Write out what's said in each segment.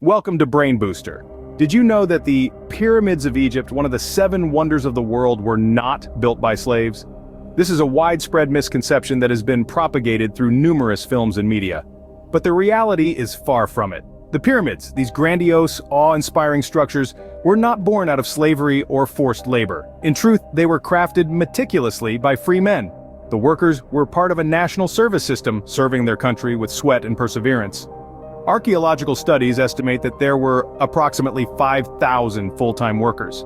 Welcome to Brain Booster. Did you know that the pyramids of Egypt, one of the 7 wonders of the world, were not built by slaves? This is a widespread misconception that has been propagated through numerous films and media. But the reality is far from it. The pyramids, these grandiose, awe-inspiring structures, were not born out of slavery or forced labor. In truth, they were crafted meticulously by free men. The workers were part of a national service system, serving their country with sweat and perseverance. Archaeological studies estimate that there were approximately 5,000 full-time workers.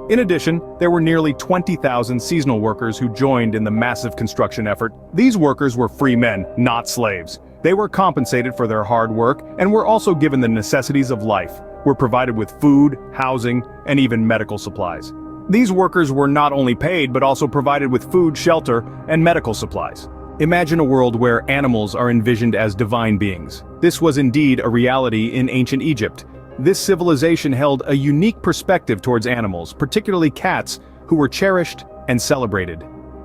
In addition, there were nearly 20,000 seasonal workers who joined in the massive construction effort. These workers were free men, not slaves. They were compensated for their hard work and were also given the necessities of life, were provided with food, housing, and even medical supplies. These workers were not only paid but also provided with food, shelter, and medical supplies. Imagine a world where animals are envisioned as divine beings. This was indeed a reality in ancient Egypt. This civilization held a unique perspective towards animals, particularly cats, who were cherished and celebrated.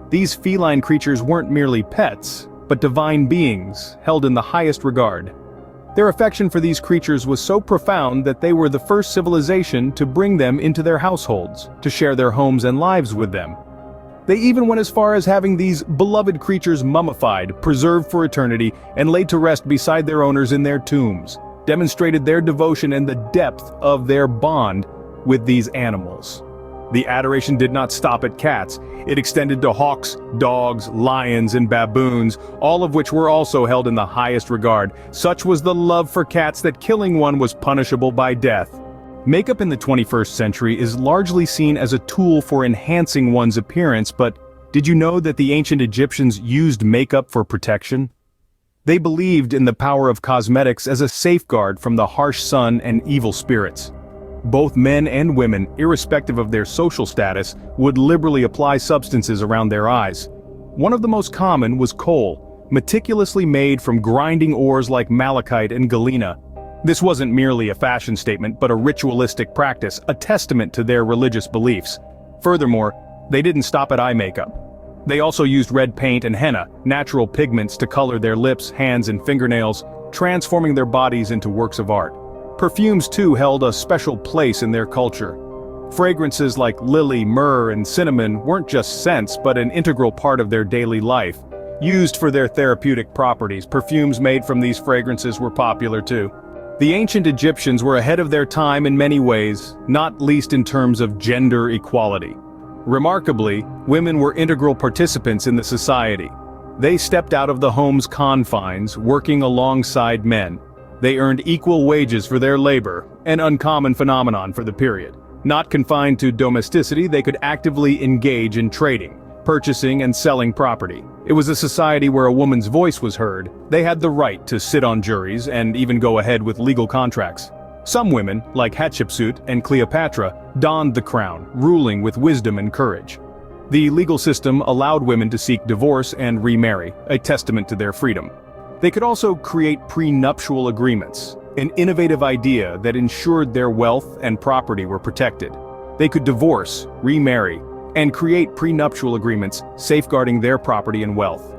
These feline creatures weren't merely pets, but divine beings, held in the highest regard. Their affection for these creatures was so profound that they were the first civilization to bring them into their households, to share their homes and lives with them. They even went as far as having these beloved creatures mummified, preserved for eternity, and laid to rest beside their owners in their tombs, demonstrated their devotion and the depth of their bond with these animals. The adoration did not stop at cats. It extended to hawks, dogs, lions, and baboons, all of which were also held in the highest regard. Such was the love for cats that killing one was punishable by death. Makeup in the 21st century is largely seen as a tool for enhancing one's appearance, but did you know that the ancient Egyptians used makeup for protection? They believed in the power of cosmetics as a safeguard from the harsh sun and evil spirits. Both men and women, irrespective of their social status, would liberally apply substances around their eyes. One of the most common was kohl, meticulously made from grinding ores like malachite and galena. This wasn't merely a fashion statement, but a ritualistic practice, a testament to their religious beliefs. Furthermore, they didn't stop at eye makeup. They also used red paint and henna, natural pigments, to color their lips, hands, and fingernails, transforming their bodies into works of art. Perfumes too held a special place in their culture. Fragrances like lily, myrrh, and cinnamon weren't just scents, but an integral part of their daily life. Used for their therapeutic properties, perfumes made from these fragrances were popular too. The ancient Egyptians were ahead of their time in many ways, not least in terms of gender equality. Remarkably, women were integral participants in the society. They stepped out of the home's confines, working alongside men. They earned equal wages for their labor, an uncommon phenomenon for the period. Not confined to domesticity, they could actively engage in trading, purchasing and selling property. It was a society where a woman's voice was heard. They had the right to sit on juries and even go ahead with legal contracts. Some women, like Hatshepsut and Cleopatra, donned the crown, ruling with wisdom and courage. The legal system allowed women to seek divorce and remarry, a testament to their freedom. They could also create prenuptial agreements, an innovative idea that ensured their wealth and property were protected. They could divorce, remarry, and create prenuptial agreements safeguarding their property and wealth.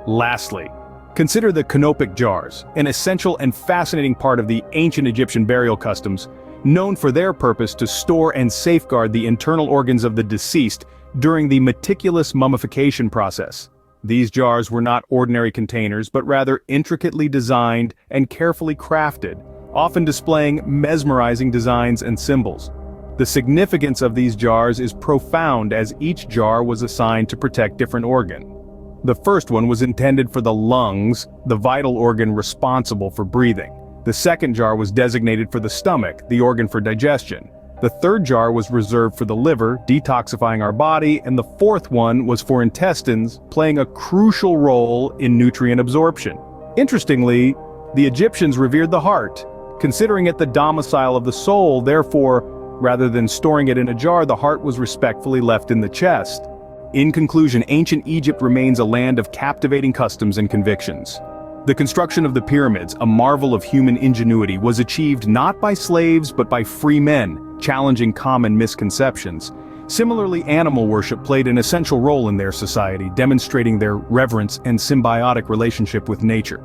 Lastly, consider the canopic jars, an essential and fascinating part of the ancient Egyptian burial customs, known for their purpose to store and safeguard the internal organs of the deceased during the meticulous mummification process. These jars were not ordinary containers, but rather intricately designed and carefully crafted, often displaying mesmerizing designs and symbols. The significance of these jars is profound, as each jar was assigned to protect different organ. The first one was intended for the lungs, the vital organ responsible for breathing. The second jar was designated for the stomach, the organ for digestion. The third jar was reserved for the liver, detoxifying our body, and the fourth one was for intestines, playing a crucial role in nutrient absorption. Interestingly, the Egyptians revered the heart, considering it the domicile of the soul. Therefore, rather than storing it in a jar, the heart was respectfully left in the chest. In conclusion, ancient Egypt remains a land of captivating customs and convictions. The construction of the pyramids, a marvel of human ingenuity, was achieved not by slaves but by free men, challenging common misconceptions. Similarly, animal worship played an essential role in their society, demonstrating their reverence and symbiotic relationship with nature.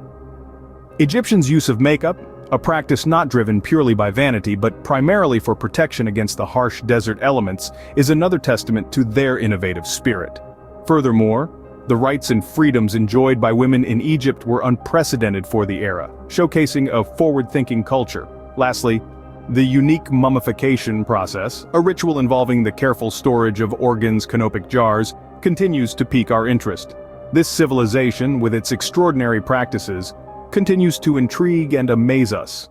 Egyptians' use of makeup, A practice not driven purely by vanity but primarily for protection against the harsh desert elements is another testament to their innovative spirit. Furthermore, the rights and freedoms enjoyed by women in Egypt were unprecedented for the era, showcasing a forward-thinking culture. Lastly, the unique mummification process, a ritual involving the careful storage of organs in canopic jars, continues to pique our interest. This civilization, with its extraordinary practices, continues to intrigue and amaze us.